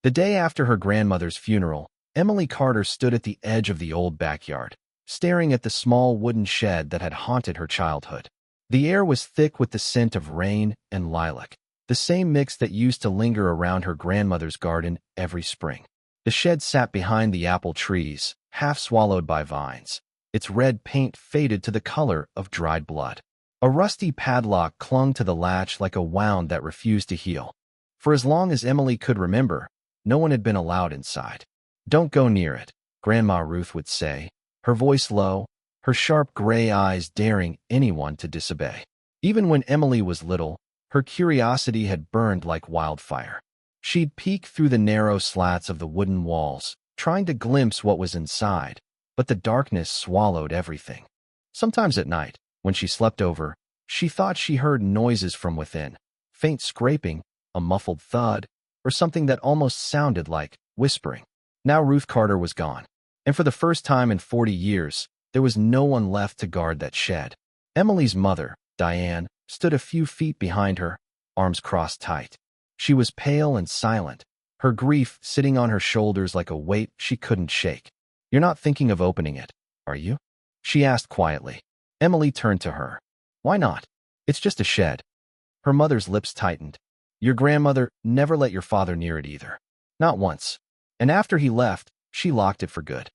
The day after her grandmother's funeral, Emily Carter stood at the edge of the old backyard, staring at the small wooden shed that had haunted her childhood. The air was thick with the scent of rain and lilac, the same mix that used to linger around her grandmother's garden every spring. The shed sat behind the apple trees, half swallowed by vines. Its red paint faded to the color of dried blood. A rusty padlock clung to the latch like a wound that refused to heal. For as long as Emily could remember, no one had been allowed inside. "Don't go near it," Grandma Ruth would say, her voice low, her sharp gray eyes daring anyone to disobey. Even when Emily was little, her curiosity had burned like wildfire. She'd peek through the narrow slats of the wooden walls, trying to glimpse what was inside, but the darkness swallowed everything. Sometimes at night, when she slept over, she thought she heard noises from within, faint scraping, a muffled thud, or something that almost sounded like whispering. Now Ruth Carter was gone, and for the first time in 40 years, there was no one left to guard that shed. Emily's mother, Diane, stood a few feet behind her, arms crossed tight. She was pale and silent, her grief sitting on her shoulders like a weight she couldn't shake. "You're not thinking of opening it, are you?" she asked quietly. Emily turned to her. "Why not? It's just a shed." Her mother's lips tightened. "Your grandmother never let your father near it either. Not once. And after he left, she locked it for good."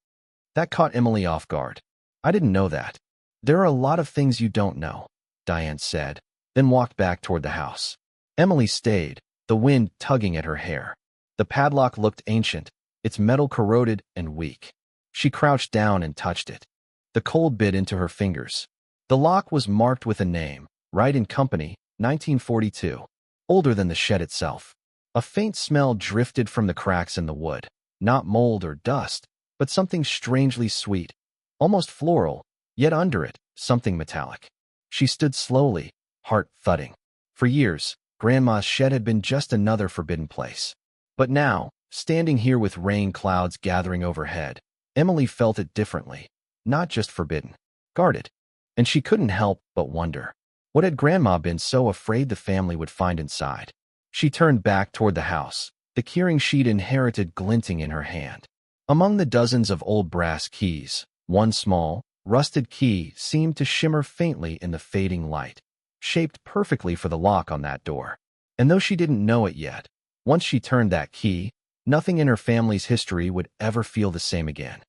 That caught Emily off guard. "I didn't know that." "There are a lot of things you don't know," Diane said, then walked back toward the house. Emily stayed, the wind tugging at her hair. The padlock looked ancient, its metal corroded and weak. She crouched down and touched it. The cold bit into her fingers. The lock was marked with a name, Wright and Company, 1942, older than the shed itself. A faint smell drifted from the cracks in the wood, not mold or dust, but something strangely sweet, almost floral, yet under it, something metallic. She stood slowly, heart thudding. For years, Grandma's shed had been just another forbidden place. But now, standing here with rain clouds gathering overhead, Emily felt it differently, not just forbidden, guarded. And she couldn't help but wonder, what had Grandma been so afraid the family would find inside? She turned back toward the house, the keyring she'd inherited glinting in her hand. Among the dozens of old brass keys, one small, rusted key seemed to shimmer faintly in the fading light, shaped perfectly for the lock on that door. And though she didn't know it yet, once she turned that key, nothing in her family's history would ever feel the same again.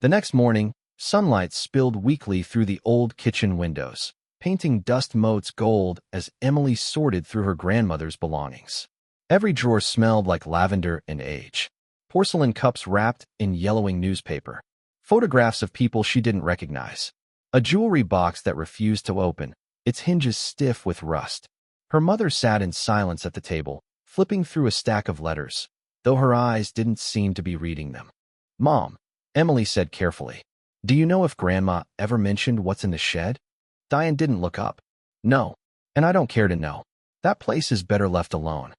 The next morning, sunlight spilled weakly through the old kitchen windows, painting dust motes gold as Emily sorted through her grandmother's belongings. Every drawer smelled like lavender and age. Porcelain cups wrapped in yellowing newspaper. Photographs of people she didn't recognize. A jewelry box that refused to open, its hinges stiff with rust. Her mother sat in silence at the table, flipping through a stack of letters, though her eyes didn't seem to be reading them. "Mom," Emily said carefully, "do you know if Grandma ever mentioned what's in the shed?" Diane didn't look up. "No, and I don't care to know. That place is better left alone."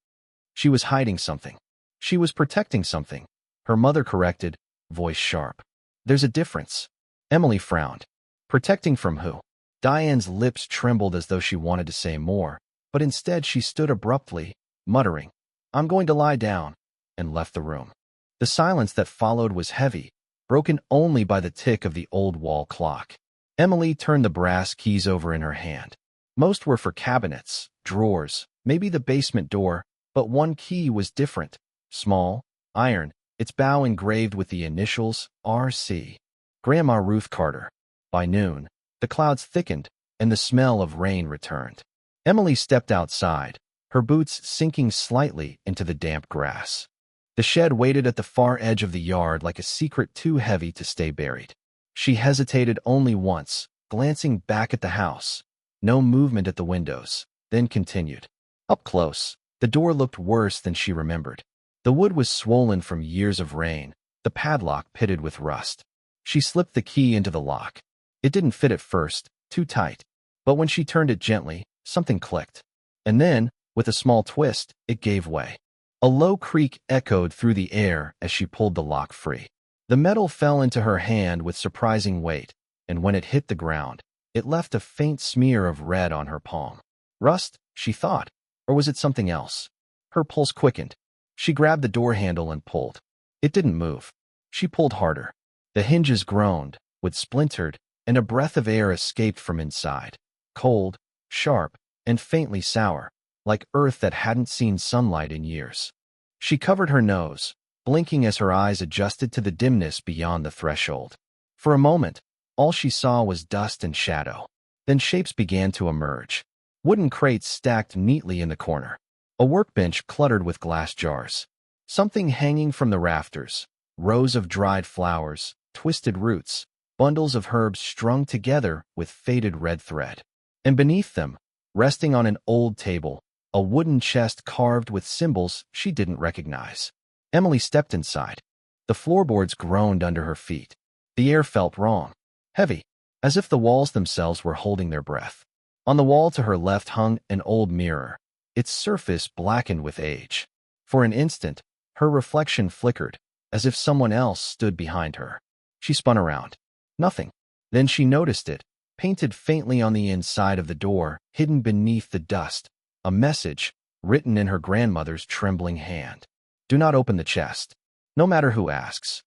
She was hiding something. She was protecting something, her mother corrected, voice sharp. "There's a difference." Emily frowned. "Protecting from who?" Diane's lips trembled as though she wanted to say more, but instead she stood abruptly, muttering, "I'm going to lie down," and left the room. The silence that followed was heavy, broken only by the tick of the old wall clock. Emily turned the brass keys over in her hand. Most were for cabinets, drawers, maybe the basement door, but one key was different. Small, iron, its bow engraved with the initials R.C. Grandma Ruth Carter. By noon, the clouds thickened, and the smell of rain returned. Emily stepped outside, her boots sinking slightly into the damp grass. The shed waited at the far edge of the yard like a secret too heavy to stay buried. She hesitated only once, glancing back at the house. No movement at the windows, then continued. Up close, the door looked worse than she remembered. The wood was swollen from years of rain, the padlock pitted with rust. She slipped the key into the lock. It didn't fit at first, too tight, but when she turned it gently, something clicked. And then, with a small twist, it gave way. A low creak echoed through the air as she pulled the lock free. The metal fell into her hand with surprising weight, and when it hit the ground, it left a faint smear of red on her palm. Rust, she thought, or was it something else? Her pulse quickened. She grabbed the door handle and pulled. It didn't move. She pulled harder. The hinges groaned, wood splintered, and a breath of air escaped from inside. Cold, sharp, and faintly sour, like earth that hadn't seen sunlight in years. She covered her nose, blinking as her eyes adjusted to the dimness beyond the threshold. For a moment, all she saw was dust and shadow. Then shapes began to emerge. Wooden crates stacked neatly in the corner. A workbench cluttered with glass jars. Something hanging from the rafters. Rows of dried flowers, twisted roots, bundles of herbs strung together with faded red thread. And beneath them, resting on an old table, a wooden chest carved with symbols she didn't recognize. Emily stepped inside. The floorboards groaned under her feet. The air felt wrong, heavy, as if the walls themselves were holding their breath. On the wall to her left hung an old mirror, its surface blackened with age. For an instant, her reflection flickered, as if someone else stood behind her. She spun around. Nothing. Then she noticed it, painted faintly on the inside of the door, hidden beneath the dust. A message, written in her grandmother's trembling hand. Do not open the chest, no matter who asks.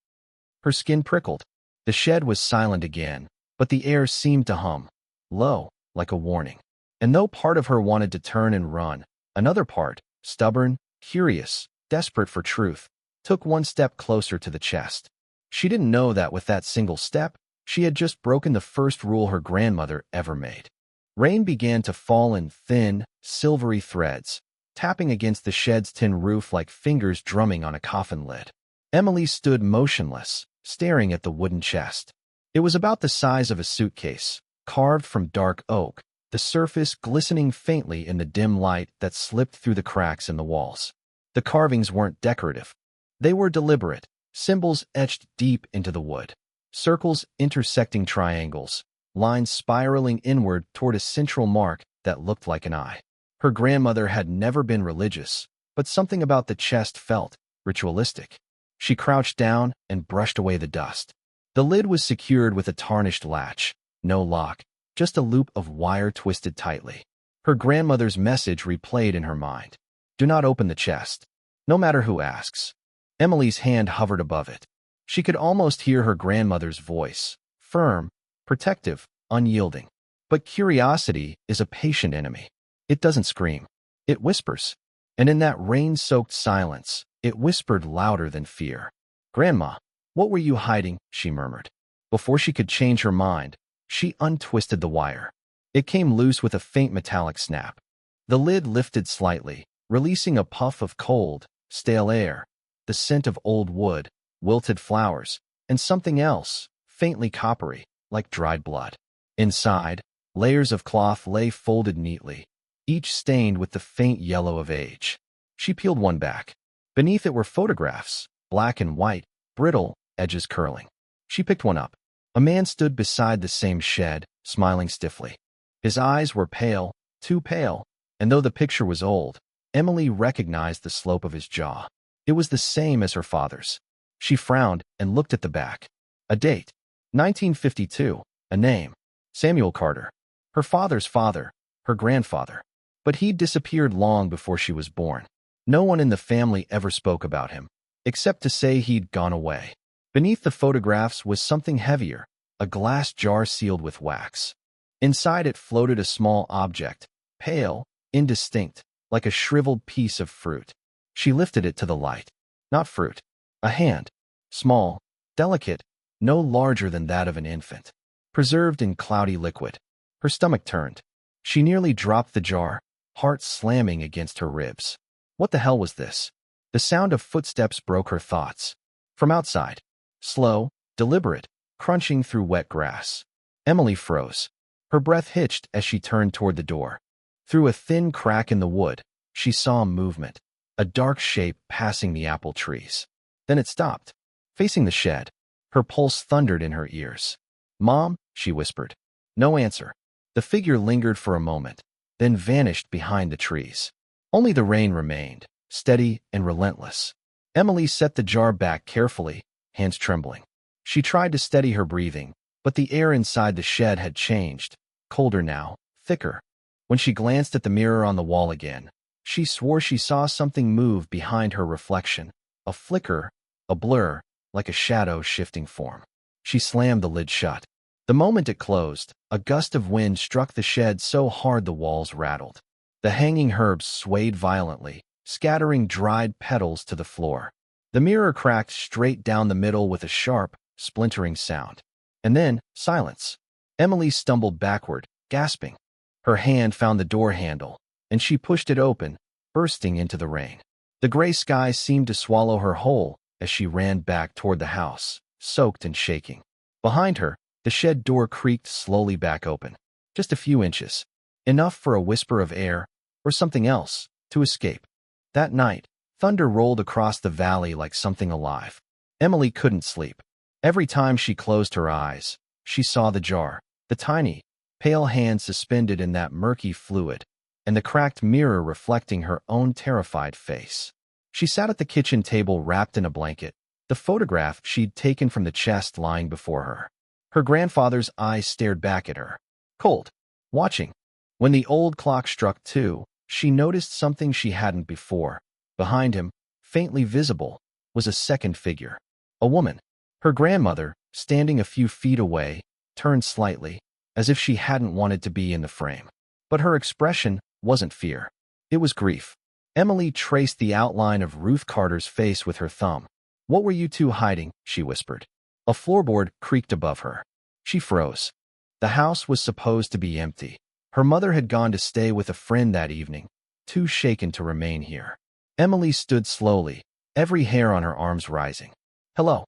Her skin prickled. The shed was silent again, but the air seemed to hum, low, like a warning. And though part of her wanted to turn and run, another part, stubborn, curious, desperate for truth, took one step closer to the chest. She didn't know that with that single step, she had just broken the first rule her grandmother ever made. Rain began to fall in thin, silvery threads, tapping against the shed's tin roof like fingers drumming on a coffin lid. Emily stood motionless, staring at the wooden chest. It was about the size of a suitcase, carved from dark oak, the surface glistening faintly in the dim light that slipped through the cracks in the walls. The carvings weren't decorative. They were deliberate, symbols etched deep into the wood. Circles intersecting triangles, lines spiraling inward toward a central mark that looked like an eye. Her grandmother had never been religious, but something about the chest felt ritualistic. She crouched down and brushed away the dust. The lid was secured with a tarnished latch. No lock, just a loop of wire twisted tightly. Her grandmother's message replayed in her mind. Do not open the chest, no matter who asks. Emily's hand hovered above it. She could almost hear her grandmother's voice, firm, protective, unyielding. But curiosity is a patient enemy. It doesn't scream. It whispers. And in that rain-soaked silence, it whispered louder than fear. Grandma, what were you hiding? She murmured. Before she could change her mind, she untwisted the wire. It came loose with a faint metallic snap. The lid lifted slightly, releasing a puff of cold, stale air, the scent of old wood, wilted flowers, and something else, faintly coppery, like dried blood. Inside, layers of cloth lay folded neatly, each stained with the faint yellow of age. She peeled one back. Beneath it were photographs, black and white, brittle, edges curling. She picked one up. A man stood beside the same shed, smiling stiffly. His eyes were pale, too pale, and though the picture was old, Emily recognized the slope of his jaw. It was the same as her father's. She frowned and looked at the back. A date, 1952, a name, Samuel Carter. Her father's father, her grandfather. But he'd disappeared long before she was born. No one in the family ever spoke about him, except to say he'd gone away. Beneath the photographs was something heavier, a glass jar sealed with wax. Inside it floated a small object, pale, indistinct, like a shriveled piece of fruit. She lifted it to the light. Not fruit. A hand. Small, delicate, no larger than that of an infant. Preserved in cloudy liquid. Her stomach turned. She nearly dropped the jar, heart slamming against her ribs. What the hell was this? The sound of footsteps broke her thoughts. From outside. Slow, deliberate, crunching through wet grass. Emily froze. Her breath hitched as she turned toward the door. Through a thin crack in the wood, she saw movement, a dark shape passing the apple trees. Then it stopped, facing the shed. Her pulse thundered in her ears. Mom, she whispered. No answer. The figure lingered for a moment, then vanished behind the trees. Only the rain remained, steady and relentless. Emily set the jar back carefully, hands trembling. She tried to steady her breathing, but the air inside the shed had changed, colder now, thicker. When she glanced at the mirror on the wall again, She swore she saw something move behind her reflection. A flicker, a blur, like a shadow shifting form. She slammed the lid shut. The moment it closed, a gust of wind struck the shed so hard the walls rattled. The hanging herbs swayed violently, scattering dried petals to the floor. The mirror cracked straight down the middle with a sharp, splintering sound. And then, silence. Emily stumbled backward, gasping. Her hand found the door handle, and she pushed it open, bursting into the rain. The gray sky seemed to swallow her whole as she ran back toward the house, soaked and shaking. Behind her, the shed door creaked slowly back open. Just a few inches. Enough for a whisper of air, or something else, to escape. That night, thunder rolled across the valley like something alive. Emily couldn't sleep. Every time she closed her eyes, she saw the jar, the tiny, pale hand suspended in that murky fluid, and the cracked mirror reflecting her own terrified face. She sat at the kitchen table wrapped in a blanket, the photograph she'd taken from the chest lying before her. Her grandfather's eyes stared back at her, cold, watching. When the old clock struck 2, she noticed something she hadn't before. Behind him, faintly visible, was a second figure. A woman. Her grandmother, standing a few feet away, turned slightly, as if she hadn't wanted to be in the frame. But her expression wasn't fear. It was grief. Emily traced the outline of Ruth Carter's face with her thumb. "What were you two hiding?" she whispered. A floorboard creaked above her. She froze. The house was supposed to be empty. Her mother had gone to stay with a friend that evening, too shaken to remain here. Emily stood slowly, every hair on her arms rising. "Hello."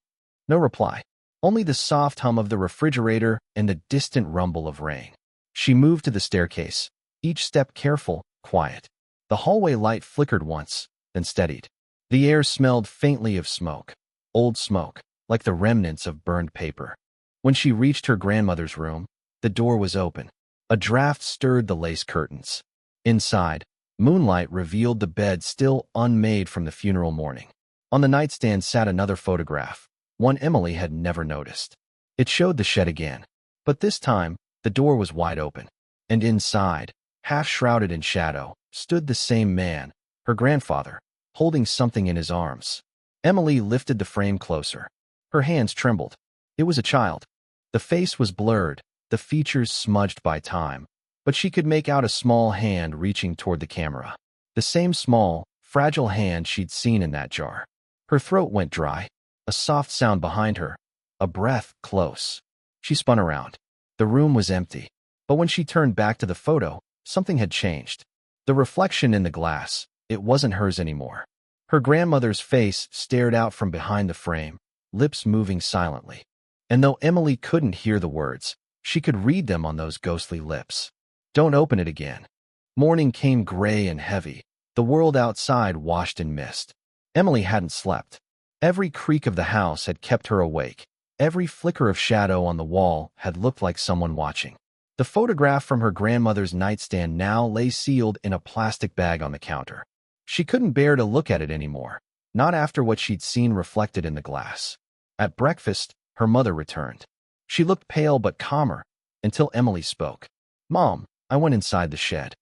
No reply. Only the soft hum of the refrigerator and the distant rumble of rain. She moved to the staircase, each step careful, quiet. The hallway light flickered once, then steadied. The air smelled faintly of smoke. Old smoke, like the remnants of burned paper. When she reached her grandmother's room, the door was open. A draft stirred the lace curtains. Inside, moonlight revealed the bed still unmade from the funeral morning. On the nightstand sat another photograph, one Emily had never noticed. It showed the shed again, but this time, the door was wide open. And inside, half shrouded in shadow, stood the same man, her grandfather, holding something in his arms. Emily lifted the frame closer. Her hands trembled. It was a child. The face was blurred, the features smudged by time, but she could make out a small hand reaching toward the camera. The same small, fragile hand she'd seen in that jar. Her throat went dry. A soft sound behind her. A breath close. She spun around. The room was empty. But when she turned back to the photo, something had changed. The reflection in the glass, it wasn't hers anymore. Her grandmother's face stared out from behind the frame, lips moving silently. And though Emily couldn't hear the words, she could read them on those ghostly lips. "Don't open it again." Morning came gray and heavy. The world outside washed in mist. Emily hadn't slept. Every creak of the house had kept her awake. Every flicker of shadow on the wall had looked like someone watching. The photograph from her grandmother's nightstand now lay sealed in a plastic bag on the counter. She couldn't bear to look at it anymore, not after what she'd seen reflected in the glass. At breakfast, her mother returned. She looked pale but calmer, until Emily spoke. "Mom, I went inside the shed."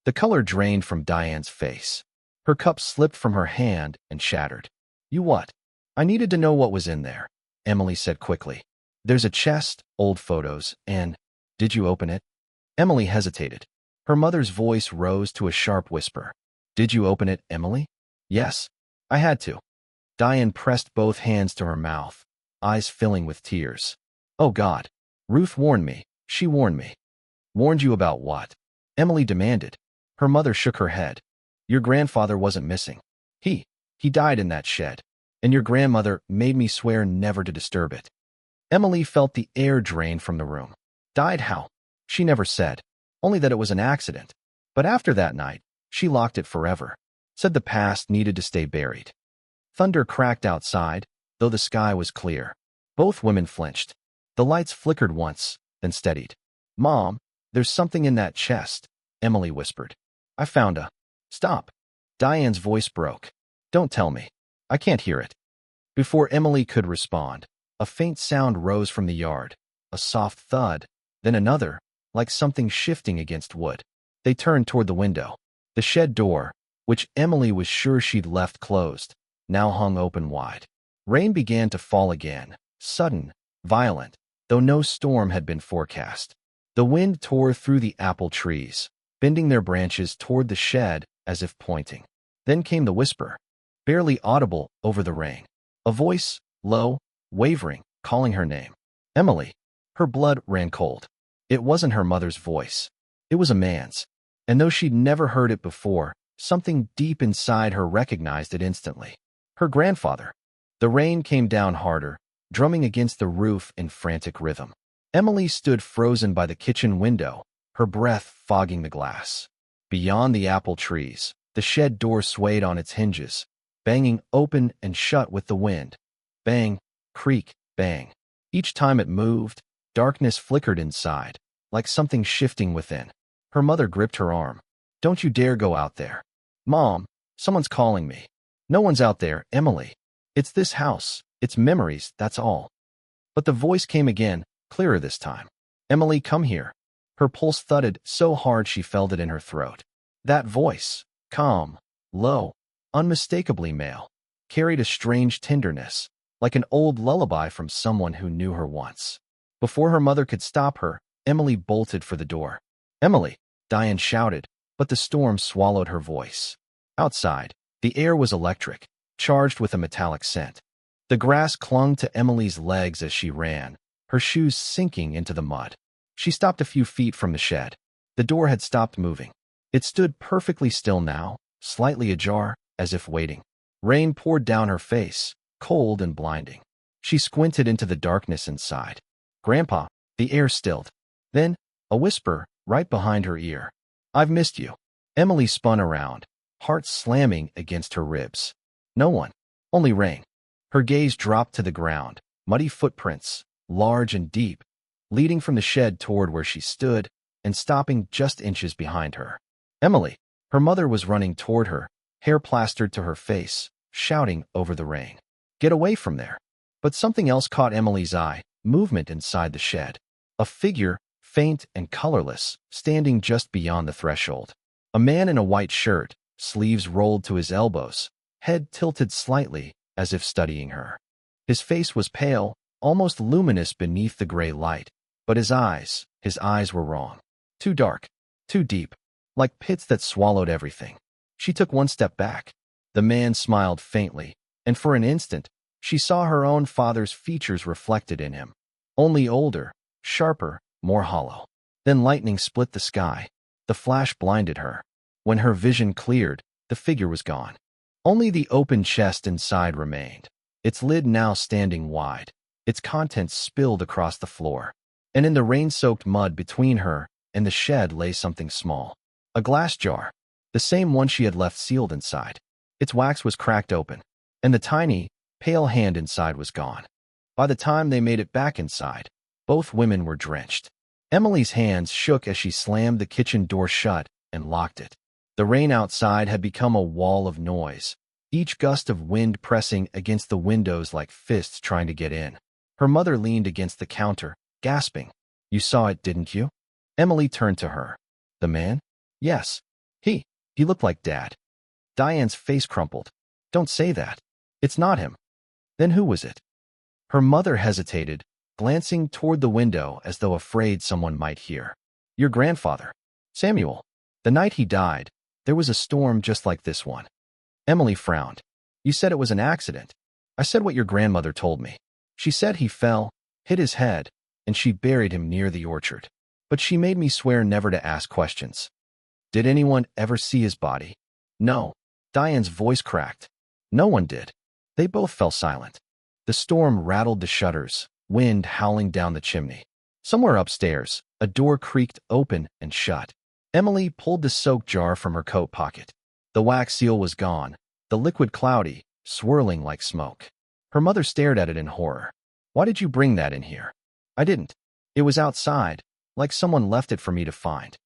The color drained from Diane's face. Her cup slipped from her hand and shattered. "You what?" "I needed to know what was in there," Emily said quickly. "There's a chest, old photos, and—" "Did you open it?" Emily hesitated. Her mother's voice rose to a sharp whisper. "Did you open it, Emily?" "Yes, I had to." Diane pressed both hands to her mouth, eyes filling with tears. "Oh God. Ruth warned me. She warned me." "Warned you about what?" Emily demanded. Her mother shook her head. "Your grandfather wasn't missing. He died in that shed. And your grandmother made me swear never to disturb it." Emily felt the air drain from the room. Died how? She never said. Only that it was an accident. But after that night, she locked it forever. Said the past needed to stay buried. Thunder cracked outside, though the sky was clear. Both women flinched. The lights flickered once, then steadied. "Mom, there's something in that chest," Emily whispered. "I found a—" "Stop." Diane's voice broke. "Don't tell me. I can't hear it." Before Emily could respond, a faint sound rose from the yard, a soft thud, then another, like something shifting against wood. They turned toward the window. The shed door, which Emily was sure she'd left closed, now hung open wide. Rain began to fall again, sudden, violent, though no storm had been forecast. The wind tore through the apple trees, bending their branches toward the shed as if pointing. Then came the whisper, barely audible over the rain. A voice, low, wavering, calling her name. Emily. Her blood ran cold. It wasn't her mother's voice. It was a man's. And though she'd never heard it before, something deep inside her recognized it instantly. Her grandfather. The rain came down harder, drumming against the roof in frantic rhythm. Emily stood frozen by the kitchen window, her breath fogging the glass. Beyond the apple trees, the shed door swayed on its hinges, banging open and shut with the wind. Bang, creak, bang. Each time it moved, darkness flickered inside, like something shifting within. Her mother gripped her arm. Don't you dare go out there. Mom, someone's calling me. No one's out there, Emily. It's this house. It's memories, that's all. But the voice came again, clearer this time. Emily, come here. Her pulse thudded so hard she felt it in her throat. That voice, calm, low, unmistakably male, carried a strange tenderness, like an old lullaby from someone who knew her once. Before her mother could stop her, Emily bolted for the door. Emily, Diane shouted, but the storm swallowed her voice. Outside, the air was electric, charged with a metallic scent. The grass clung to Emily's legs as she ran, her shoes sinking into the mud. She stopped a few feet from the shed. The door had stopped moving. It stood perfectly still now, slightly ajar, as if waiting. Rain poured down her face, cold and blinding. She squinted into the darkness inside. Grandpa, the air stilled. Then, a whisper, right behind her ear. I've missed you. Emily spun around, heart slamming against her ribs. No one, only rain. Her gaze dropped to the ground, muddy footprints, large and deep, leading from the shed toward where she stood and stopping just inches behind her. Emily, her mother was running toward her, hair plastered to her face, shouting over the rain. Get away from there. But something else caught Emily's eye, movement inside the shed. A figure, faint and colorless, standing just beyond the threshold. A man in a white shirt, sleeves rolled to his elbows, head tilted slightly as if studying her. His face was pale, almost luminous beneath the gray light, but his eyes were wrong. Too dark, too deep, like pits that swallowed everything. She took one step back. The man smiled faintly, and for an instant, she saw her own father's features reflected in him. Only older, sharper, more hollow. Then lightning split the sky. The flash blinded her. When her vision cleared, the figure was gone. Only the open chest inside remained, its lid now standing wide, its contents spilled across the floor. And in the rain-soaked mud between her and the shed lay something small. A glass jar, the same one she had left sealed inside. Its wax was cracked open, and the tiny, pale hand inside was gone. By the time they made it back inside, both women were drenched. Emily's hands shook as she slammed the kitchen door shut and locked it. The rain outside had become a wall of noise, each gust of wind pressing against the windows like fists trying to get in. Her mother leaned against the counter, gasping. You saw it, didn't you? Emily turned to her. The man? Yes. He looked like Dad. Diane's face crumpled. Don't say that. It's not him. Then who was it? Her mother hesitated, glancing toward the window as though afraid someone might hear. Your grandfather, Samuel. The night he died, there was a storm just like this one. Emily frowned. You said it was an accident. I said what your grandmother told me. She said he fell, hit his head, and she buried him near the orchard. But she made me swear never to ask questions. Did anyone ever see his body? No. Diane's voice cracked. No one did. They both fell silent. The storm rattled the shutters, wind howling down the chimney. Somewhere upstairs, a door creaked open and shut. Emily pulled the soak jar from her coat pocket. The wax seal was gone, the liquid cloudy, swirling like smoke. Her mother stared at it in horror. Why did you bring that in here? I didn't. It was outside, like someone left it for me to find.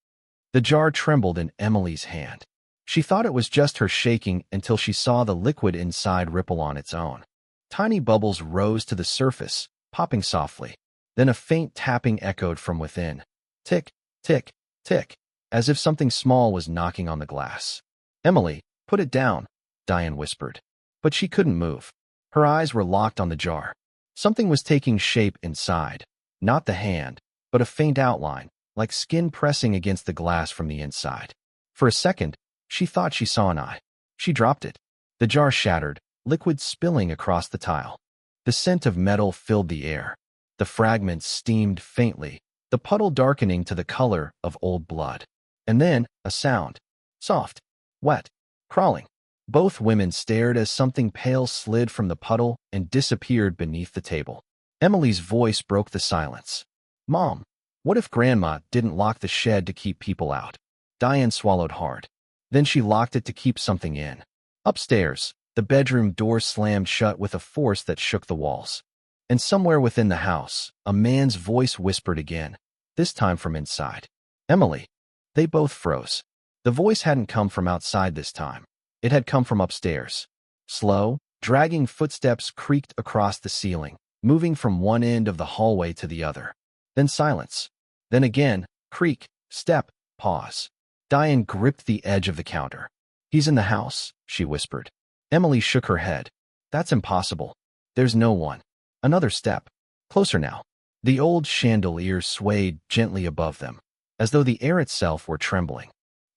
The jar trembled in Emily's hand. She thought it was just her shaking until she saw the liquid inside ripple on its own. Tiny bubbles rose to the surface, popping softly. Then a faint tapping echoed from within. Tick, tick, tick, as if something small was knocking on the glass. Emily, Put it down, Diane whispered. But she couldn't move. Her eyes were locked on the jar. Something was taking shape inside. Not the hand, but a faint outline, like skin pressing against the glass from the inside. For a second, she thought she saw an eye. She dropped it. The jar shattered, liquid spilling across the tile. The scent of metal filled the air. The fragments steamed faintly, the puddle darkening to the color of old blood. And then, a sound. Soft, wet, crawling. Both women stared as something pale slid from the puddle and disappeared beneath the table. Emily's voice broke the silence. Mom, what if Grandma didn't lock the shed to keep people out? Diane swallowed hard. Then she locked it to keep something in. Upstairs, the bedroom door slammed shut with a force that shook the walls. And somewhere within the house, a man's voice whispered again, this time from inside. Emily. They both froze. The voice hadn't come from outside this time. It had come from upstairs. Slow, dragging footsteps creaked across the ceiling, moving from one end of the hallway to the other. Then silence. Then again, creak, step, pause. Diane gripped the edge of the counter. He's in the house, she whispered. Emily shook her head. That's impossible. There's no one. Another step. Closer now. The old chandelier swayed gently above them, as though the air itself were trembling.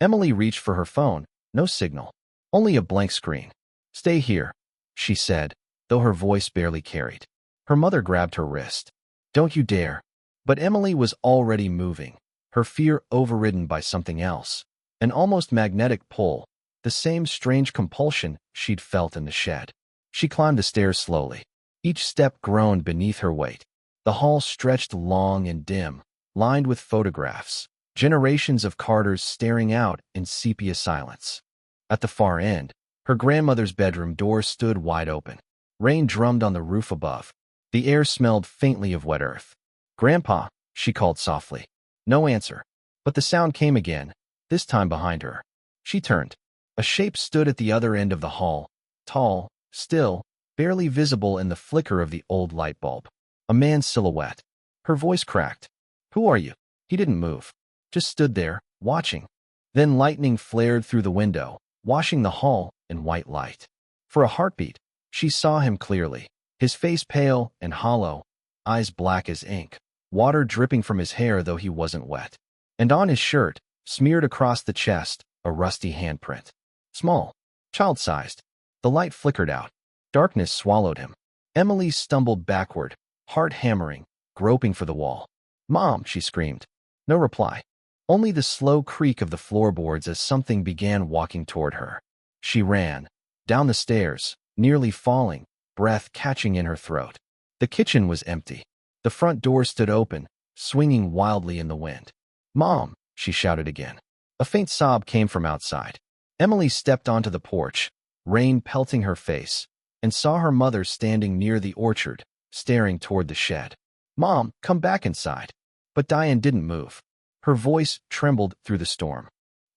Emily reached for her phone. No signal. Only a blank screen. Stay here, she said, though her voice barely carried. Her mother grabbed her wrist. Don't you dare. But Emily was already moving, her fear overridden by something else. An almost magnetic pull, the same strange compulsion she'd felt in the shed. She climbed the stairs slowly. Each step groaned beneath her weight. The hall stretched long and dim, lined with photographs, generations of Carters staring out in sepia silence. At the far end, her grandmother's bedroom door stood wide open. Rain drummed on the roof above. The air smelled faintly of wet earth. Grandpa, she called softly. No answer. But the sound came again, this time behind her. She turned. A shape stood at the other end of the hall, tall, still, barely visible in the flicker of the old light bulb. A man's silhouette. Her voice cracked. Who are you? He didn't move. Just stood there, watching. Then lightning flared through the window, washing the hall in white light. For a heartbeat, she saw him clearly. His face pale and hollow, eyes black as ink, water dripping from his hair though he wasn't wet. And on his shirt, smeared across the chest, a rusty handprint. Small, child-sized. The light flickered out. Darkness swallowed him. Emily stumbled backward, heart hammering, groping for the wall. Mom, she screamed. No reply. Only the slow creak of the floorboards as something began walking toward her. She ran, down the stairs, nearly falling, breath catching in her throat. The kitchen was empty. The front door stood open, swinging wildly in the wind. Mom, she shouted again. A faint sob came from outside. Emily stepped onto the porch, rain pelting her face, and saw her mother standing near the orchard, staring toward the shed. Mom, come back inside. But Diane didn't move. Her voice trembled through the storm.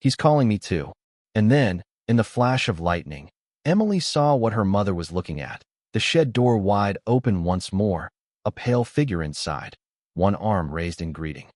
He's calling me too. And then, in the flash of lightning, Emily saw what her mother was looking at. The shed door wide open once more, a pale figure inside, one arm raised in greeting.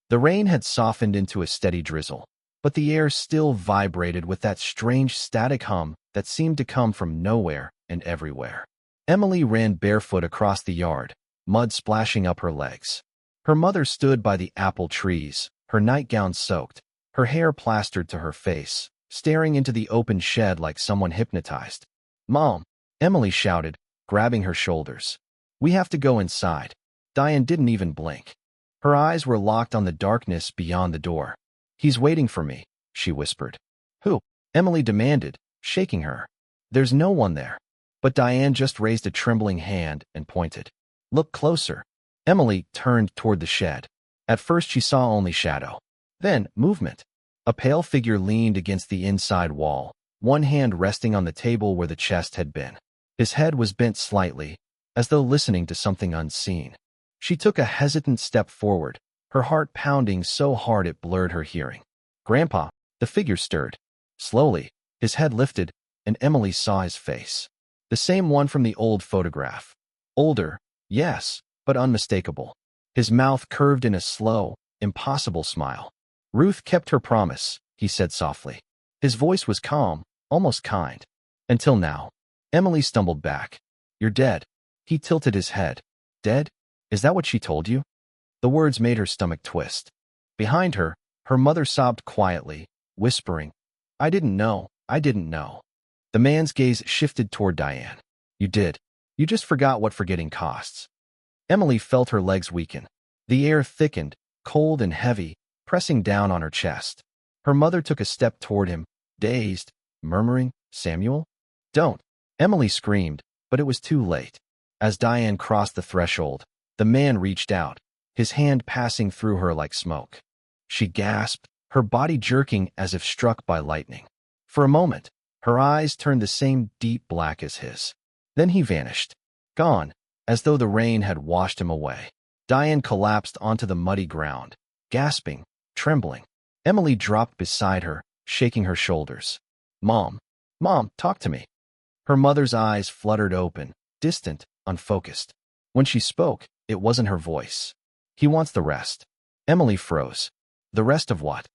The rain had softened into a steady drizzle, but the air still vibrated with that strange static hum that seemed to come from nowhere and everywhere. Emily ran barefoot across the yard, mud splashing up her legs. Her mother stood by the apple trees, her nightgown soaked, her hair plastered to her face, staring into the open shed like someone hypnotized. Mom, Emily shouted, grabbing her shoulders. We have to go inside. Diane didn't even blink. Her eyes were locked on the darkness beyond the door. He's waiting for me, she whispered. Who? Emily demanded, shaking her. There's no one there. But Diane just raised a trembling hand and pointed. Look closer. Emily turned toward the shed. At first she saw only shadow. Then, movement. A pale figure leaned against the inside wall, one hand resting on the table where the chest had been. His head was bent slightly, as though listening to something unseen. She took a hesitant step forward, her heart pounding so hard it blurred her hearing. Grandpa, the figure stirred. Slowly, his head lifted, and Emily saw his face. The same one from the old photograph. Older, yes, but unmistakable. His mouth curved in a slow, impossible smile. Ruth kept her promise, he said softly. His voice was calm, almost kind. Until now. Emily stumbled back. You're dead. He tilted his head. Dead? Is that what she told you? The words made her stomach twist. Behind her, her mother sobbed quietly, whispering, I didn't know. I didn't know. The man's gaze shifted toward Diane. You did. You just forgot what forgetting costs. Emily felt her legs weaken. The air thickened, cold and heavy, pressing down on her chest. Her mother took a step toward him, dazed, murmuring, Samuel? Don't. Emily screamed, but it was too late. As Diane crossed the threshold, the man reached out, his hand passing through her like smoke. She gasped, her body jerking as if struck by lightning. For a moment, her eyes turned the same deep black as his. Then he vanished, gone, as though the rain had washed him away. Diane collapsed onto the muddy ground, gasping, trembling. Emily dropped beside her, shaking her shoulders. Mom, talk to me. Her mother's eyes fluttered open, distant, unfocused. When she spoke, it wasn't her voice. He wants the rest. Emily froze. The rest of what?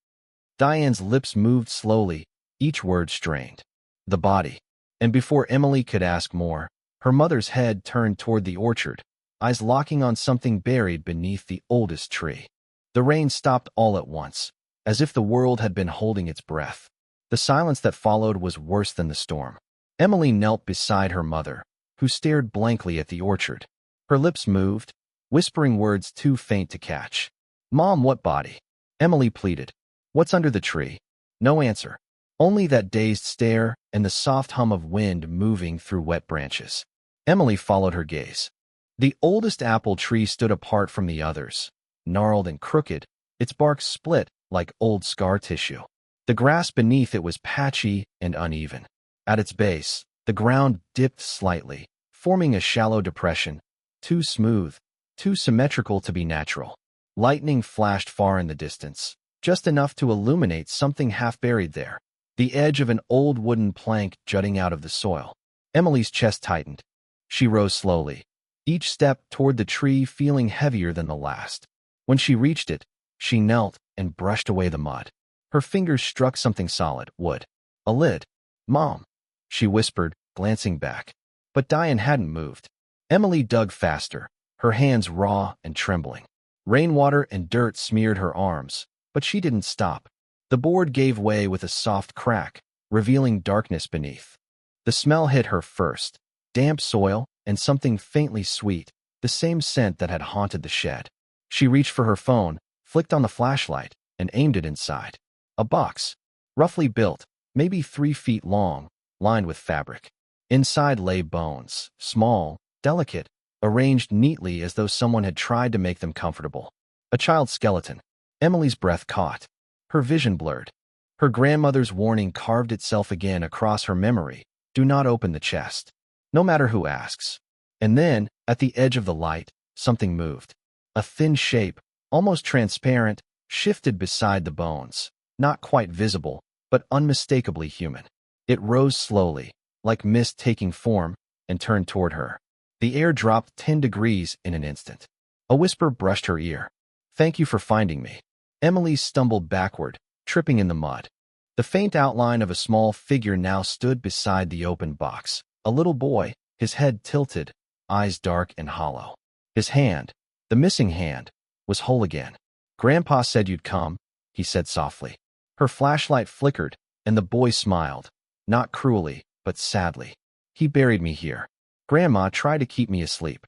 Diane's lips moved slowly, each word strained. The body. And before Emily could ask more, her mother's head turned toward the orchard, eyes locking on something buried beneath the oldest tree. The rain stopped all at once, as if the world had been holding its breath. The silence that followed was worse than the storm. Emily knelt beside her mother, who stared blankly at the orchard. Her lips moved, whispering words too faint to catch. Mom, what body? Emily pleaded. What's under the tree? No answer. Only that dazed stare and the soft hum of wind moving through wet branches. Emily followed her gaze. The oldest apple tree stood apart from the others, gnarled and crooked, its bark split like old scar tissue. The grass beneath it was patchy and uneven. At its base, the ground dipped slightly, forming a shallow depression, too smooth, too symmetrical to be natural. Lightning flashed far in the distance, just enough to illuminate something half buried there, the edge of an old wooden plank jutting out of the soil. Emily's chest tightened. She rose slowly, each step toward the tree feeling heavier than the last. When she reached it, she knelt and brushed away the mud. Her fingers struck something solid, wood. A lid. Mom, she whispered, glancing back. But Diane hadn't moved. Emily dug faster, her hands raw and trembling. Rainwater and dirt smeared her arms, but she didn't stop. The board gave way with a soft crack, revealing darkness beneath. The smell hit her first, damp soil and something faintly sweet, the same scent that had haunted the shed. She reached for her phone, flicked on the flashlight, and aimed it inside. A box, roughly built, maybe 3 feet long, lined with fabric. Inside lay bones, small, delicate, arranged neatly as though someone had tried to make them comfortable. A child's skeleton. Emily's breath caught. Her vision blurred. Her grandmother's warning carved itself again across her memory. Do not open the chest, no matter who asks. And then, at the edge of the light, something moved. A thin shape, almost transparent, shifted beside the bones, not quite visible, but unmistakably human. It rose slowly, like mist taking form, and turned toward her. The air dropped 10 degrees in an instant. A whisper brushed her ear. Thank you for finding me. Emily stumbled backward, tripping in the mud. The faint outline of a small figure now stood beside the open box. A little boy, his head tilted, eyes dark and hollow. His hand, the missing hand, was whole again. Grandpa said you'd come, he said softly. Her flashlight flickered, and the boy smiled, not cruelly, but sadly. He buried me here. Grandma tried to keep me asleep.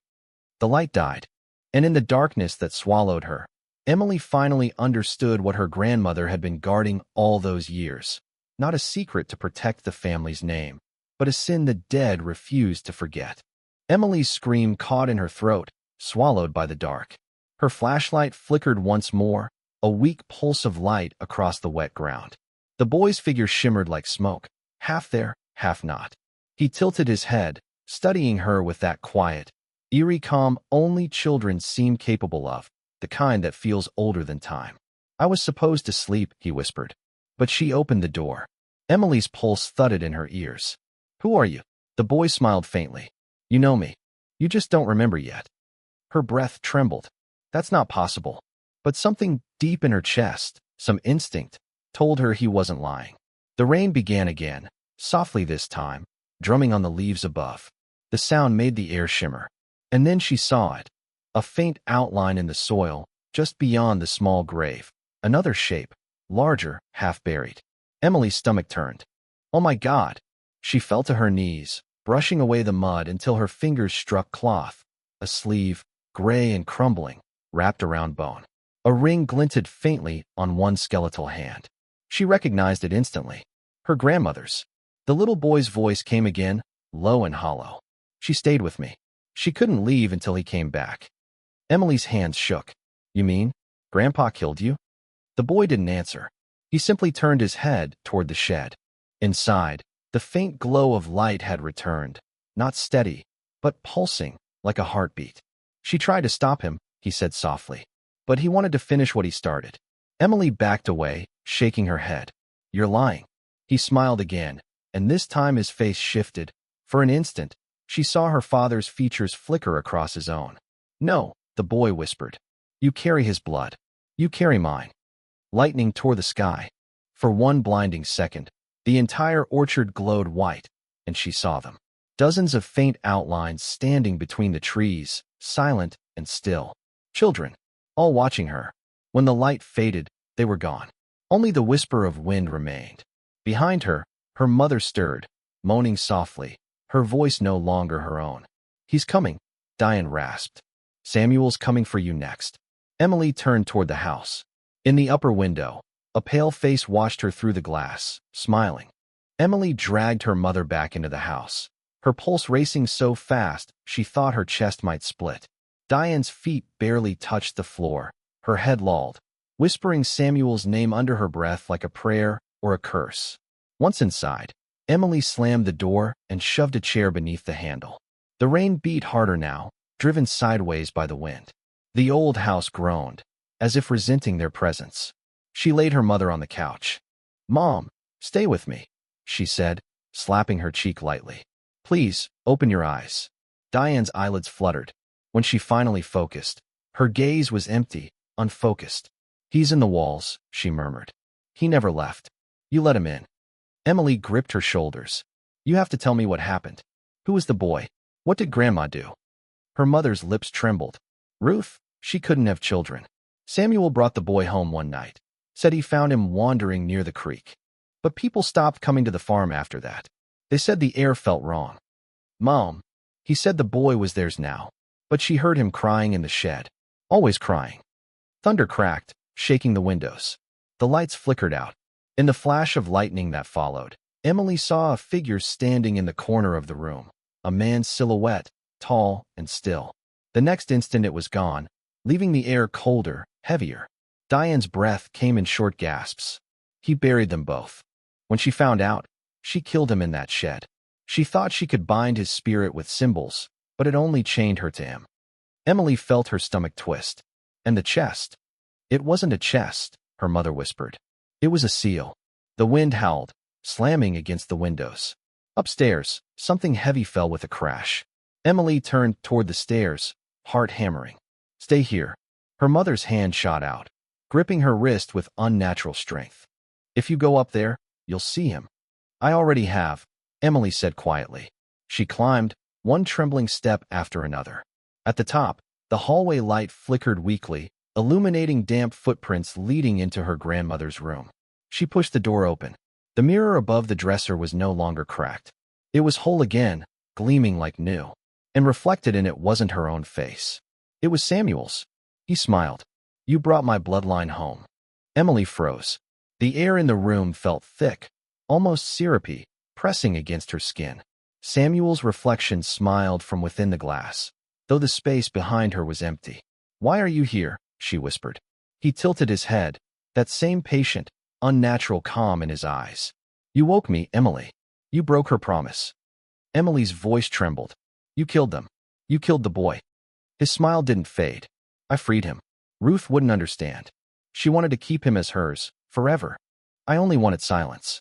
The light died, and in the darkness that swallowed her, Emily finally understood what her grandmother had been guarding all those years. Not a secret to protect the family's name, but a sin the dead refused to forget. Emily's scream caught in her throat, swallowed by the dark. Her flashlight flickered once more, a weak pulse of light across the wet ground. The boy's figure shimmered like smoke, half there, half not. He tilted his head, studying her with that quiet, eerie calm only children seem capable of, the kind that feels older than time. I was supposed to sleep, he whispered. But she opened the door. Emily's pulse thudded in her ears. Who are you? The boy smiled faintly. You know me. You just don't remember yet. Her breath trembled. That's not possible. But something deep in her chest, some instinct, told her he wasn't lying. The rain began again, softly this time, drumming on the leaves above. The sound made the air shimmer. And then she saw it. A faint outline in the soil, just beyond the small grave. Another shape, larger, half buried. Emily's stomach turned. Oh my God! She fell to her knees, brushing away the mud until her fingers struck cloth. A sleeve, gray and crumbling, wrapped around bone. A ring glinted faintly on one skeletal hand. She recognized it instantly. Her grandmother's. The little boy's voice came again, low and hollow. She stayed with me. She couldn't leave until he came back. Emily's hands shook. You mean, Grandpa killed you? The boy didn't answer. He simply turned his head toward the shed. Inside, the faint glow of light had returned, not steady, but pulsing, like a heartbeat. She tried to stop him, he said softly. But he wanted to finish what he started. Emily backed away, shaking her head. You're lying. He smiled again, and this time his face shifted. For an instant, she saw her father's features flicker across his own. No, the boy whispered. You carry his blood. You carry mine. Lightning tore the sky. For one blinding second, the entire orchard glowed white, and she saw them. Dozens of faint outlines standing between the trees, silent and still. Children, all watching her. When the light faded, they were gone. Only the whisper of wind remained. Behind her, her mother stirred, moaning softly, her voice no longer her own. He's coming, Diane rasped. Samuel's coming for you next. Emily turned toward the house. In the upper window, a pale face watched her through the glass, smiling. Emily dragged her mother back into the house, her pulse racing so fast she thought her chest might split. Diane's feet barely touched the floor, her head lolled, whispering Samuel's name under her breath like a prayer or a curse. Once inside, Emily slammed the door and shoved a chair beneath the handle. The rain beat harder now, driven sideways by the wind. The old house groaned, as if resenting their presence. She laid her mother on the couch. Mom, stay with me, she said, slapping her cheek lightly. Please, open your eyes. Diane's eyelids fluttered. When she finally focused, her gaze was empty, unfocused. He's in the walls, she murmured. He never left. You let him in. Emily gripped her shoulders. You have to tell me what happened. Who was the boy? What did Grandma do? Her mother's lips trembled. Ruth, she couldn't have children. Samuel brought the boy home one night. Said he found him wandering near the creek. But people stopped coming to the farm after that. They said the air felt wrong. Mom, he said the boy was theirs now. But she heard him crying in the shed. Always crying. Thunder cracked, shaking the windows. The lights flickered out. In the flash of lightning that followed, Emily saw a figure standing in the corner of the room. A man's silhouette, tall and still. The next instant it was gone, leaving the air colder, heavier. Diane's breath came in short gasps. He buried them both. When she found out, she killed him in that shed. She thought she could bind his spirit with symbols, but it only chained her to him. Emily felt her stomach twist. And the chest. It wasn't a chest, her mother whispered. It was a seal. The wind howled, slamming against the windows. Upstairs, something heavy fell with a crash. Emily turned toward the stairs, heart hammering. Stay here. Her mother's hand shot out, gripping her wrist with unnatural strength. If you go up there, you'll see him. I already have, Emily said quietly. She climbed, one trembling step after another. At the top, the hallway light flickered weakly, illuminating damp footprints leading into her grandmother's room. She pushed the door open. The mirror above the dresser was no longer cracked. It was whole again, gleaming like new. And reflected in it wasn't her own face. It was Samuel's. He smiled. You brought my bloodline home. Emily froze. The air in the room felt thick, almost syrupy, pressing against her skin. Samuel's reflection smiled from within the glass, though the space behind her was empty. Why are you here? She whispered. He tilted his head, that same patient, unnatural calm in his eyes. You woke me, Emily. You broke her promise. Emily's voice trembled. You killed them. You killed the boy. His smile didn't fade. I freed him. Ruth wouldn't understand. She wanted to keep him as hers, forever. I only wanted silence.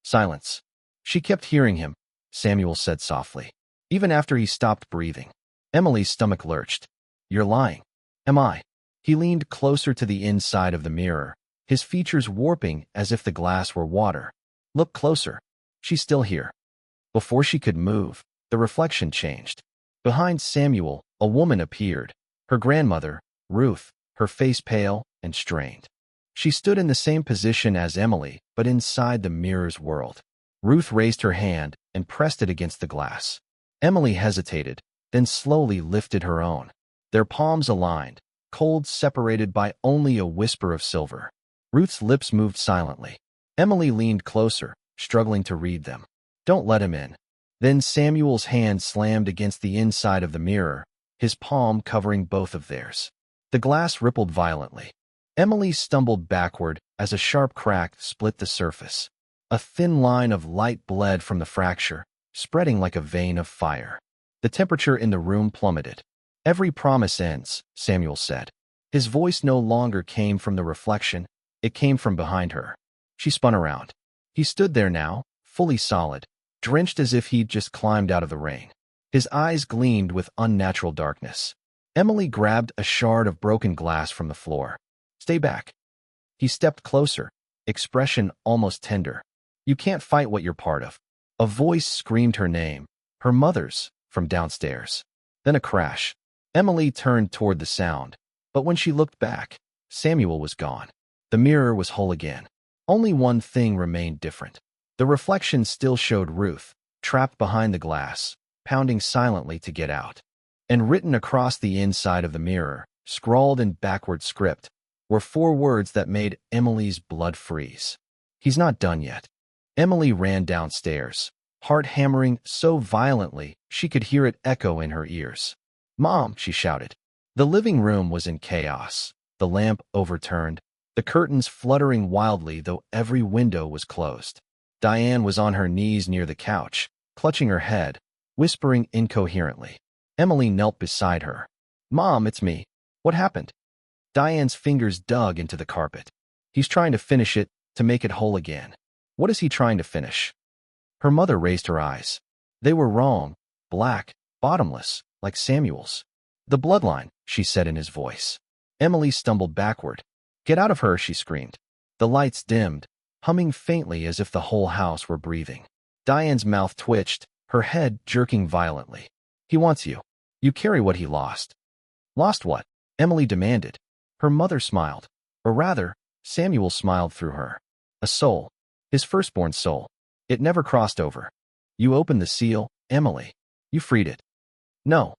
Silence. She kept hearing him, Samuel said softly, even after he stopped breathing. Emily's stomach lurched. You're lying. Am I? He leaned closer to the inside of the mirror, his features warping as if the glass were water. Look closer. She's still here. Before she could move, the reflection changed. Behind Samuel, a woman appeared. Her grandmother, Ruth, her face pale and strained. She stood in the same position as Emily, but inside the mirror's world. Ruth raised her hand and pressed it against the glass. Emily hesitated, then slowly lifted her own. Their palms aligned, cold separated by only a whisper of silver. Ruth's lips moved silently. Emily leaned closer, struggling to read them. "Don't let him in." Then Samuel's hand slammed against the inside of the mirror, his palm covering both of theirs. The glass rippled violently. Emily stumbled backward as a sharp crack split the surface. A thin line of light bled from the fracture, spreading like a vein of fire. The temperature in the room plummeted. "Every promise ends," Samuel said. His voice no longer came from the reflection, it came from behind her. She spun around. He stood there now, fully solid, drenched as if he'd just climbed out of the rain. His eyes gleamed with unnatural darkness. Emily grabbed a shard of broken glass from the floor. "Stay back." He stepped closer, expression almost tender. "You can't fight what you're part of." A voice screamed her name, her mother's, from downstairs. Then a crash. Emily turned toward the sound, but when she looked back, Samuel was gone. The mirror was whole again. Only one thing remained different. The reflection still showed Ruth, trapped behind the glass, pounding silently to get out. And written across the inside of the mirror, scrawled in backward script, were 4 words that made Emily's blood freeze. "He's not done yet." Emily ran downstairs, heart hammering so violently she could hear it echo in her ears. "Mom!" she shouted. The living room was in chaos, the lamp overturned, the curtains fluttering wildly though every window was closed. Diane was on her knees near the couch, clutching her head, whispering incoherently. Emily knelt beside her. "Mom, it's me. What happened?" Diane's fingers dug into the carpet. "He's trying to finish it, to make it whole again." "What is he trying to finish?" Her mother raised her eyes. They were wrong, black, bottomless, like Samuel's. "The bloodline," she said in his voice. Emily stumbled backward. "Get out of her," she screamed. The lights dimmed, humming faintly as if the whole house were breathing. Diane's mouth twitched, her head jerking violently. "He wants you. You carry what he lost." "Lost what?" Emily demanded. Her mother smiled. Or rather, Samuel smiled through her. "A soul. His firstborn soul. It never crossed over. You opened the seal, Emily. You freed it." "No,"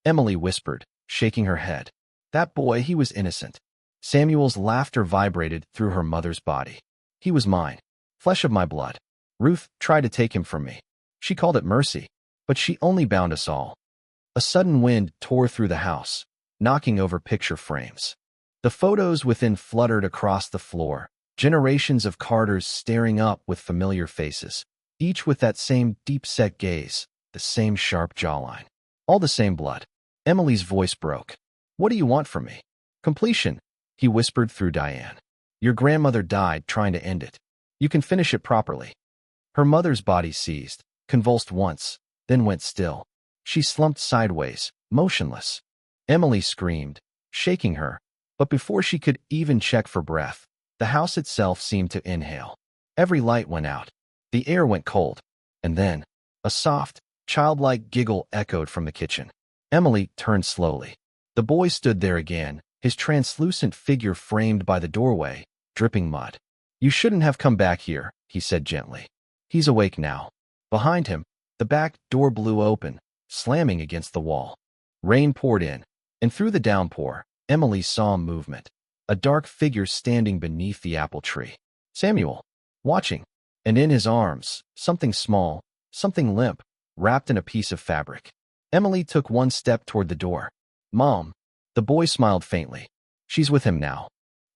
Emily whispered, shaking her head. "That boy, he was innocent." Samuel's laughter vibrated through her mother's body. "He was mine. Flesh of my blood. Ruth tried to take him from me. She called it mercy, but she only bound us all." A sudden wind tore through the house, knocking over picture frames. The photos within fluttered across the floor, generations of Carters staring up with familiar faces, each with that same deep-set gaze, the same sharp jawline. All the same blood. Emily's voice broke. "What do you want from me?" "Completion," he whispered through Diane. "Your grandmother died trying to end it. You can finish it properly." Her mother's body seized, convulsed once, then went still. She slumped sideways, motionless. Emily screamed, shaking her, but before she could even check for breath, the house itself seemed to inhale. Every light went out. The air went cold. And then, a soft, childlike giggle echoed from the kitchen. Emily turned slowly. The boy stood there again, his translucent figure framed by the doorway, dripping mud. "You shouldn't have come back here," he said gently. "He's awake now." Behind him, the back door blew open, slamming against the wall. Rain poured in, and through the downpour, Emily saw movement. A dark figure standing beneath the apple tree. Samuel, watching, and in his arms, something small, something limp, wrapped in a piece of fabric. Emily took one step toward the door. "Mom." The boy smiled faintly. "She's with him now."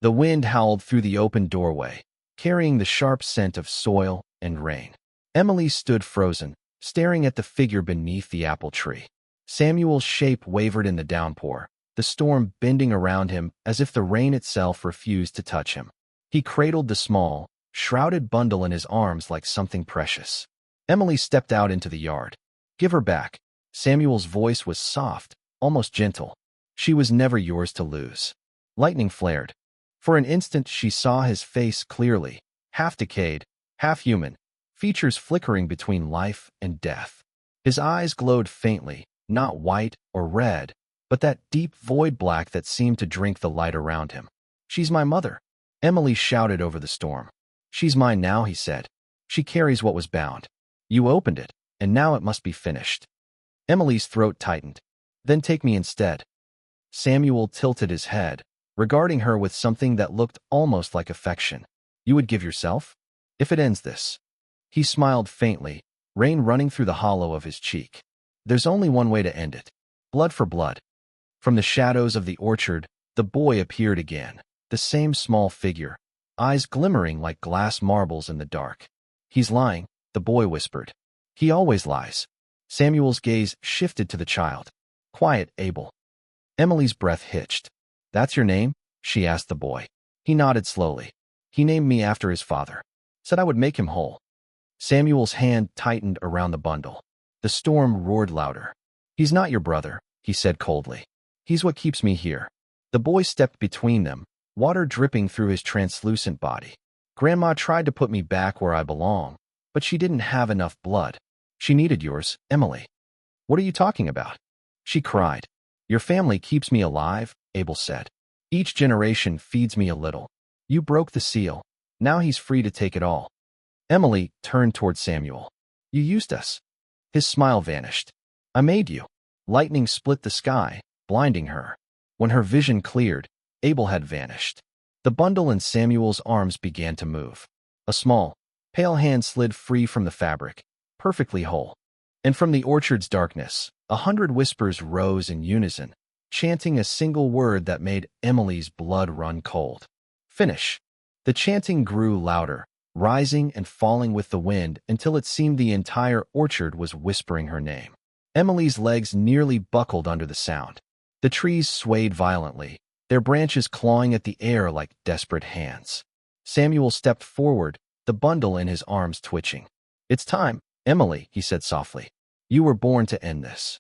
The wind howled through the open doorway, carrying the sharp scent of soil and rain. Emily stood frozen, staring at the figure beneath the apple tree. Samuel's shape wavered in the downpour, the storm bending around him as if the rain itself refused to touch him. He cradled the small, shrouded bundle in his arms like something precious. Emily stepped out into the yard. "Give her back." Samuel's voice was soft, almost gentle. "She was never yours to lose." Lightning flared. For an instant she saw his face clearly, half decayed, half human, features flickering between life and death. His eyes glowed faintly, not white or red, but that deep void black that seemed to drink the light around him. "She's my mother," Emily shouted over the storm. "She's mine now," he said. "She carries what was bound. You opened it, and now it must be finished." Emily's throat tightened. "Then take me instead." Samuel tilted his head, regarding her with something that looked almost like affection. "You would give yourself? If it ends this." He smiled faintly, rain running through the hollow of his cheek. "There's only one way to end it. Blood for blood." From the shadows of the orchard, the boy appeared again, the same small figure, eyes glimmering like glass marbles in the dark. "He's lying," the boy whispered. "He always lies." Samuel's gaze shifted to the child. "Quiet, Abel." Emily's breath hitched. "That's your name?" she asked the boy. He nodded slowly. "He named me after his father. Said I would make him whole." Samuel's hand tightened around the bundle. The storm roared louder. "He's not your brother," he said coldly. "He's what keeps me here." The boy stepped between them, water dripping through his translucent body. "Grandma tried to put me back where I belong, but she didn't have enough blood. She needed yours, Emily." "What are you talking about?" she cried. "Your family keeps me alive," Abel said. "Each generation feeds me a little. You broke the seal. Now he's free to take it all." Emily turned toward Samuel. "You used us." His smile vanished. "I made you." Lightning split the sky, blinding her. When her vision cleared, Abel had vanished. The bundle in Samuel's arms began to move. A small, pale hand slid free from the fabric, perfectly whole. And from the orchard's darkness, 100 whispers rose in unison, chanting a single word that made Emily's blood run cold. "Finish." The chanting grew louder, rising and falling with the wind until it seemed the entire orchard was whispering her name. Emily's legs nearly buckled under the sound. The trees swayed violently, their branches clawing at the air like desperate hands. Samuel stepped forward, the bundle in his arms twitching. "It's time, Emily," he said softly. "You were born to end this."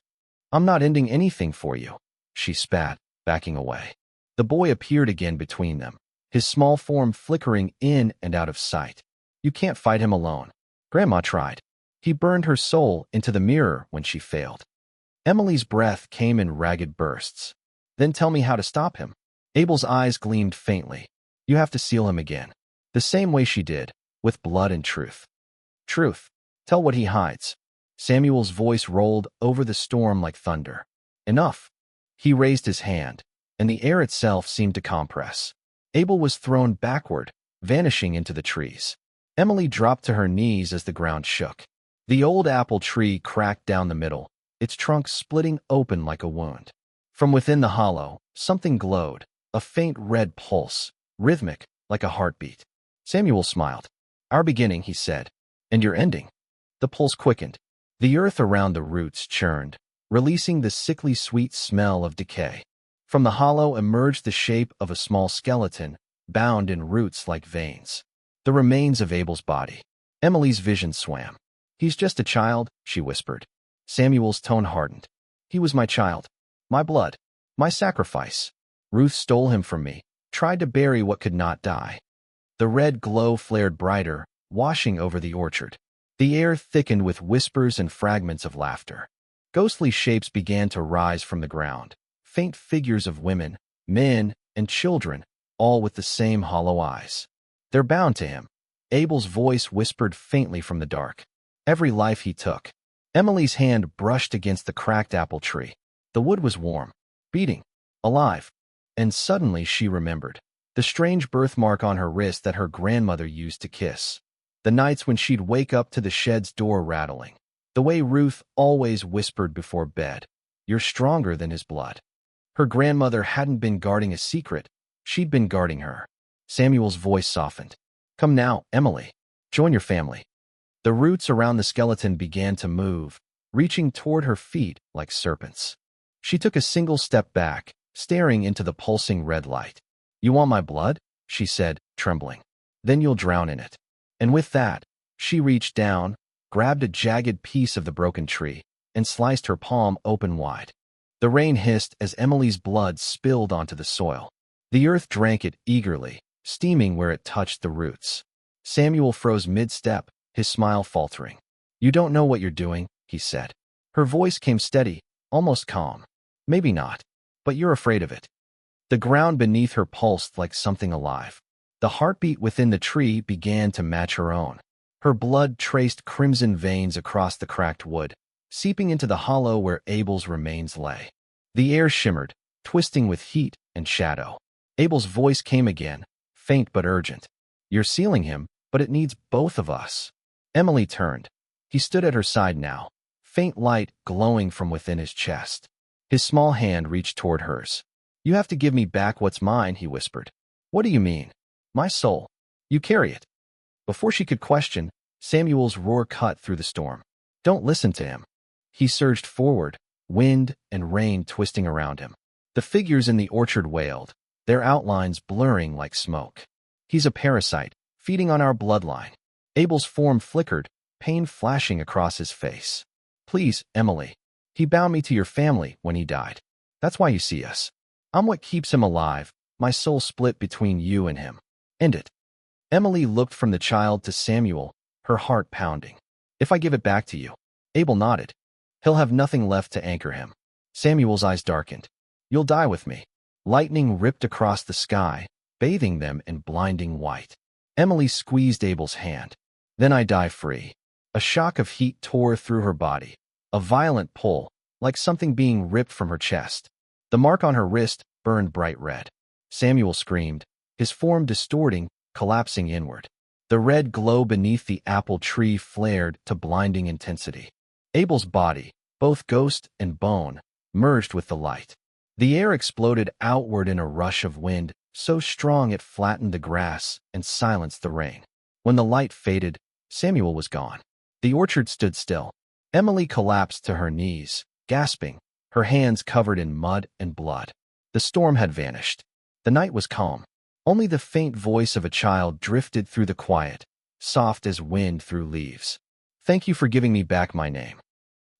"I'm not ending anything for you," she spat, backing away. The boy appeared again between them, his small form flickering in and out of sight. "You can't fight him alone. Grandma tried. He burned her soul into the mirror when she failed." Emily's breath came in ragged bursts. "Then tell me how to stop him." Abel's eyes gleamed faintly. "You have to seal him again. The same way she did, with blood and truth." "Truth. Tell what he hides." Samuel's voice rolled over the storm like thunder. "Enough." He raised his hand, and the air itself seemed to compress. Abel was thrown backward, vanishing into the trees. Emily dropped to her knees as the ground shook. The old apple tree cracked down the middle, its trunk splitting open like a wound. From within the hollow, something glowed, a faint red pulse, rhythmic, like a heartbeat. Samuel smiled. "Our beginning," he said, "and your ending." The pulse quickened. The earth around the roots churned, releasing the sickly sweet smell of decay. From the hollow emerged the shape of a small skeleton, bound in roots like veins. The remains of Abel's body. Emily's vision swam. "He's just a child," she whispered. Samuel's tone hardened. "He was my child. My blood. My sacrifice. Ruth stole him from me, tried to bury what could not die." The red glow flared brighter, washing over the orchard. The air thickened with whispers and fragments of laughter. Ghostly shapes began to rise from the ground, faint figures of women, men, and children, all with the same hollow eyes. "They're bound to him," Abel's voice whispered faintly from the dark. "Every life he took." Emily's hand brushed against the cracked apple tree. The wood was warm, beating, alive. And suddenly she remembered the strange birthmark on her wrist that her grandmother used to kiss. The nights when she'd wake up to the shed's door rattling. The way Ruth always whispered before bed, "You're stronger than his blood." Her grandmother hadn't been guarding a secret. She'd been guarding her. Samuel's voice softened. "Come now, Emily. Join your family." The roots around the skeleton began to move, reaching toward her feet like serpents. She took a single step back, staring into the pulsing red light. "You want my blood?" she said, trembling. "Then you'll drown in it." And with that, she reached down, grabbed a jagged piece of the broken tree, and sliced her palm open wide. The rain hissed as Emily's blood spilled onto the soil. The earth drank it eagerly, steaming where it touched the roots. Samuel froze mid-step, his smile faltering. "You don't know what you're doing," he said. Her voice came steady, almost calm. "Maybe not, but you're afraid of it." The ground beneath her pulsed like something alive. The heartbeat within the tree began to match her own. Her blood traced crimson veins across the cracked wood, seeping into the hollow where Abel's remains lay. The air shimmered, twisting with heat and shadow. Abel's voice came again, faint but urgent. "You're sealing him, but it needs both of us." Emily turned. He stood at her side now, faint light glowing from within his chest. His small hand reached toward hers. "You have to give me back what's mine," he whispered. "What do you mean?" "My soul. You carry it." Before she could question, Samuel's roar cut through the storm. "Don't listen to him." He surged forward, wind and rain twisting around him. The figures in the orchard wailed, their outlines blurring like smoke. "He's a parasite, feeding on our bloodline." Abel's form flickered, pain flashing across his face. "Please, Emily. He bound me to your family when he died. That's why you see us. I'm what keeps him alive, my soul split between you and him. End it." Emily looked from the child to Samuel, her heart pounding. "If I give it back to you." Abel nodded. "He'll have nothing left to anchor him." Samuel's eyes darkened. "You'll die with me." Lightning ripped across the sky, bathing them in blinding white. Emily squeezed Abel's hand. "Then I die free." A shock of heat tore through her body, a violent pull, like something being ripped from her chest. The mark on her wrist burned bright red. Samuel screamed, his form distorting, collapsing inward. The red glow beneath the apple tree flared to blinding intensity. Abel's body, both ghost and bone, merged with the light. The air exploded outward in a rush of wind, so strong it flattened the grass and silenced the rain. When the light faded, Samuel was gone. The orchard stood still. Emily collapsed to her knees, gasping, her hands covered in mud and blood. The storm had vanished. The night was calm. Only the faint voice of a child drifted through the quiet, soft as wind through leaves. "Thank you for giving me back my name."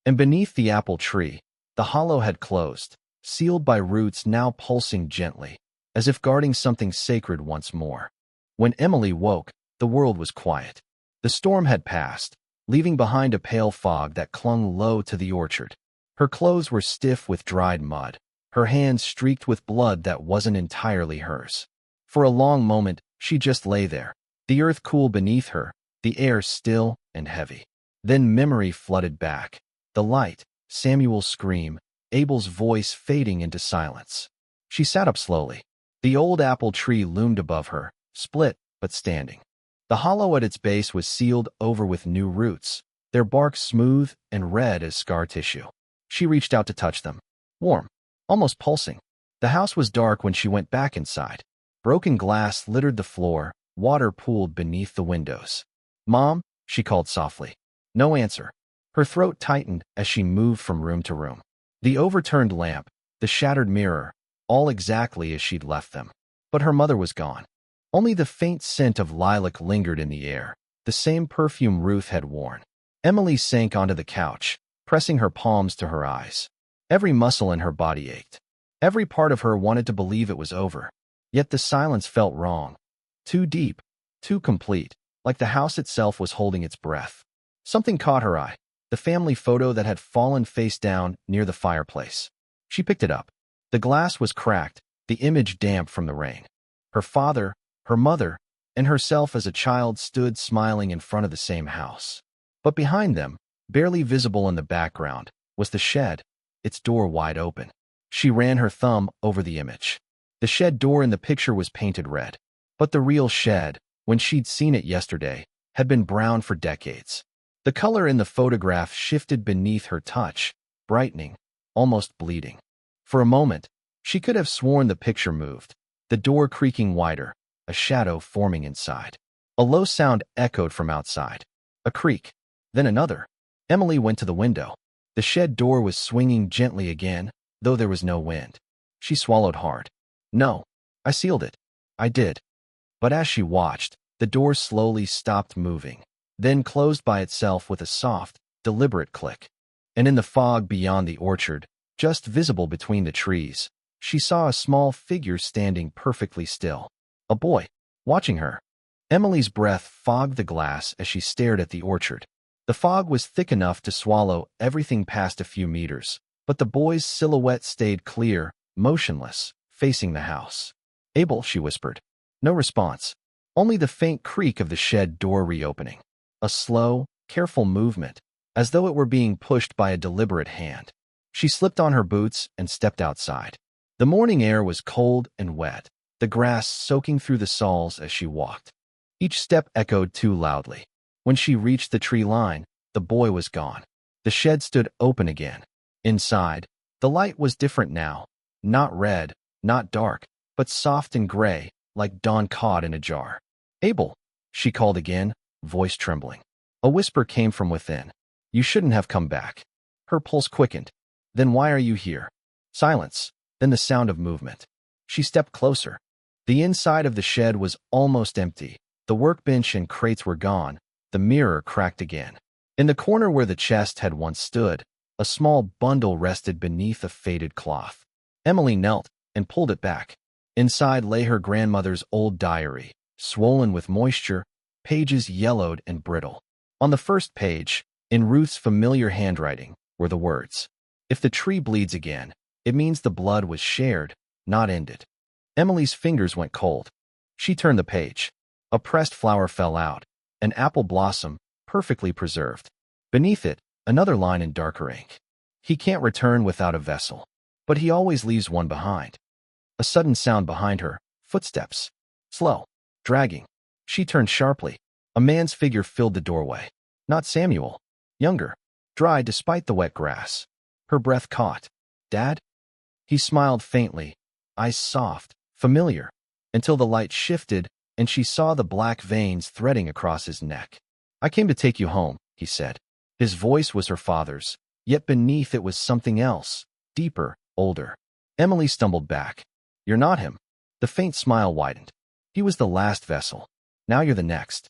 And beneath the apple tree, the hollow had closed, sealed by roots now pulsing gently, as if guarding something sacred once more. When Emily woke, the world was quiet. The storm had passed, leaving behind a pale fog that clung low to the orchard. Her clothes were stiff with dried mud, her hands streaked with blood that wasn't entirely hers. For a long moment, she just lay there, the earth cool beneath her, the air still and heavy. Then memory flooded back. The light, Samuel's scream, Abel's voice fading into silence. She sat up slowly. The old apple tree loomed above her, split but standing. The hollow at its base was sealed over with new roots, their bark smooth and red as scar tissue. She reached out to touch them. Warm, almost pulsing. The house was dark when she went back inside. Broken glass littered the floor, water pooled beneath the windows. "Mom," she called softly. No answer. Her throat tightened as she moved from room to room. The overturned lamp, the shattered mirror, all exactly as she'd left them. But her mother was gone. Only the faint scent of lilac lingered in the air, the same perfume Ruth had worn. Emily sank onto the couch, pressing her palms to her eyes. Every muscle in her body ached. Every part of her wanted to believe it was over. Yet the silence felt wrong. Too deep, too complete, like the house itself was holding its breath. Something caught her eye, the family photo that had fallen face down near the fireplace. She picked it up. The glass was cracked, the image damp from the rain. Her father, her mother, and herself as a child stood smiling in front of the same house. But behind them, barely visible in the background, was the shed, its door wide open. She ran her thumb over the image. The shed door in the picture was painted red. But the real shed, when she'd seen it yesterday, had been brown for decades. The color in the photograph shifted beneath her touch, brightening, almost bleeding. For a moment, she could have sworn the picture moved, the door creaking wider, a shadow forming inside. A low sound echoed from outside. A creak, then another. Emily went to the window. The shed door was swinging gently again, though there was no wind. She swallowed hard. "No, I sealed it. I did." But as she watched, the door slowly stopped moving, then closed by itself with a soft, deliberate click. And in the fog beyond the orchard, just visible between the trees, she saw a small figure standing perfectly still. A boy, watching her. Emily's breath fogged the glass as she stared at the orchard. The fog was thick enough to swallow everything past a few meters, but the boy's silhouette stayed clear, motionless, facing the house. "Abel," she whispered. No response. Only the faint creak of the shed door reopening. A slow, careful movement, as though it were being pushed by a deliberate hand. She slipped on her boots and stepped outside. The morning air was cold and wet, the grass soaking through the soles as she walked. Each step echoed too loudly. When she reached the tree line, the boy was gone. The shed stood open again. Inside, the light was different now. Not red, not dark, but soft and gray, like dawn caught in a jar. "Abel," she called again, voice trembling. A whisper came from within. "You shouldn't have come back." Her pulse quickened. "Then why are you here?" Silence, then the sound of movement. She stepped closer. The inside of the shed was almost empty. The workbench and crates were gone. The mirror cracked again. In the corner where the chest had once stood, a small bundle rested beneath a faded cloth. Emily knelt and pulled it back. Inside lay her grandmother's old diary, swollen with moisture, pages yellowed and brittle. On the first page, in Ruth's familiar handwriting, were the words, "If the tree bleeds again, it means the blood was shared, not ended." Emily's fingers went cold. She turned the page. A pressed flower fell out, an apple blossom, perfectly preserved. Beneath it, another line in darker ink. "He can't return without a vessel, but he always leaves one behind." A sudden sound behind her, footsteps. Slow, dragging. She turned sharply. A man's figure filled the doorway. Not Samuel. Younger. Dry despite the wet grass. Her breath caught. "Dad?" He smiled faintly, eyes soft, familiar, until the light shifted and she saw the black veins threading across his neck. "I came to take you home," he said. His voice was her father's, yet beneath it was something else, deeper, older. Emily stumbled back. "You're not him." The faint smile widened. "He was the last vessel. Now you're the next."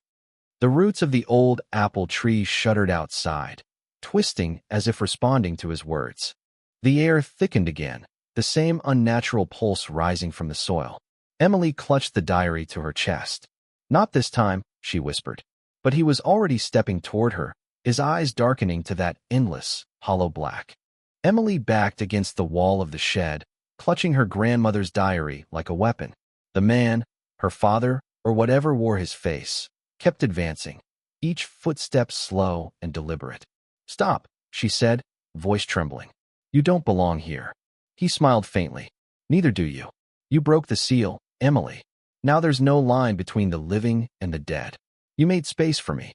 The roots of the old apple tree shuddered outside, twisting as if responding to his words. The air thickened again, the same unnatural pulse rising from the soil. Emily clutched the diary to her chest. "Not this time," she whispered. But he was already stepping toward her, his eyes darkening to that endless, hollow black. Emily backed against the wall of the shed, clutching her grandmother's diary like a weapon. The man, her father, or whatever wore his face, kept advancing, each footstep slow and deliberate. "Stop," she said, voice trembling. "You don't belong here." He smiled faintly. "Neither do you. You broke the seal, Emily. Now there's no line between the living and the dead. You made space for me."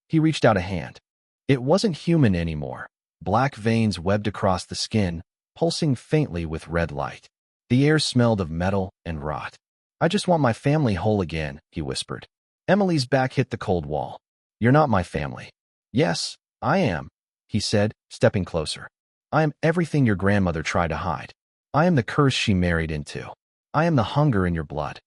He reached out a hand. It wasn't human anymore. Black veins webbed across the skin, pulsing faintly with red light. The air smelled of metal and rot. "I just want my family whole again," he whispered. Emily's back hit the cold wall. "You're not my family." "Yes, I am," he said, stepping closer. "I am everything your grandmother tried to hide. I am the curse she married into. I am the hunger in your blood."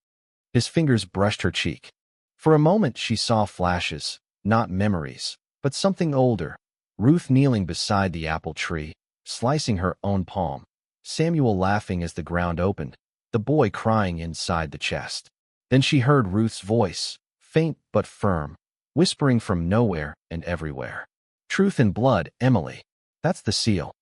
His fingers brushed her cheek. For a moment she saw flashes, not memories, but something older. Ruth kneeling beside the apple tree, slicing her own palm. Samuel laughing as the ground opened, the boy crying inside the chest. Then she heard Ruth's voice, faint but firm, whispering from nowhere and everywhere. "Truth and blood, Emily. That's the seal."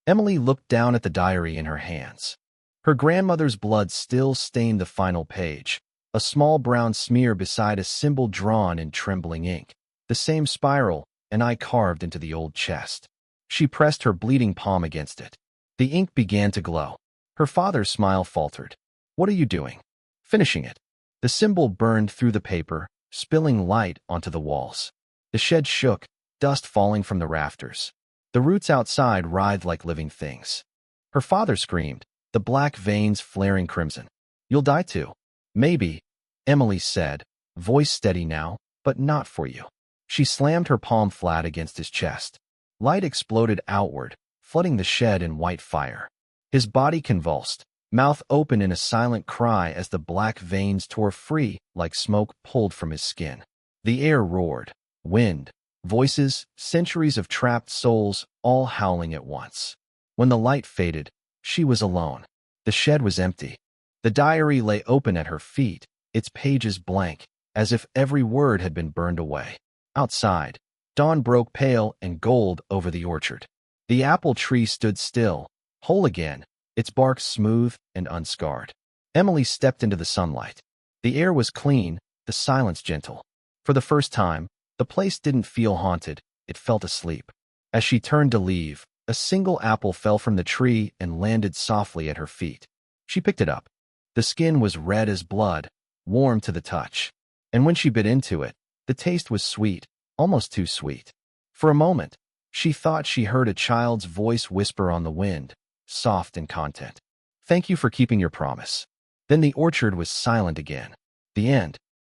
Emily looked down at the diary in her hands. Her grandmother's blood still stained the final page, a small brown smear beside a symbol drawn in trembling ink. The same spiral, an eye carved into the old chest. She pressed her bleeding palm against it. The ink began to glow. Her father's smile faltered. "What are you doing?" "Finishing it." The symbol burned through the paper, spilling light onto the walls. The shed shook, dust falling from the rafters. The roots outside writhed like living things. Her father screamed, the black veins flaring crimson. "You'll die too." "Maybe," Emily said, voice steady now, "but not for you." She slammed her palm flat against his chest. Light exploded outward, flooding the shed in white fire. His body convulsed, mouth open in a silent cry as the black veins tore free like smoke pulled from his skin. The air roared, wind, voices, centuries of trapped souls, all howling at once. When the light faded, she was alone. The shed was empty. The diary lay open at her feet, its pages blank, as if every word had been burned away. Outside, dawn broke pale and gold over the orchard. The apple tree stood still, whole again, its bark smooth and unscarred. Emily stepped into the sunlight. The air was clean, the silence gentle. For the first time, the place didn't feel haunted, it felt asleep. As she turned to leave, a single apple fell from the tree and landed softly at her feet. She picked it up. The skin was red as blood, warm to the touch. And when she bit into it, the taste was sweet, almost too sweet. For a moment, she thought she heard a child's voice whisper on the wind, soft and content. "Thank you for keeping your promise." Then the orchard was silent again. The end.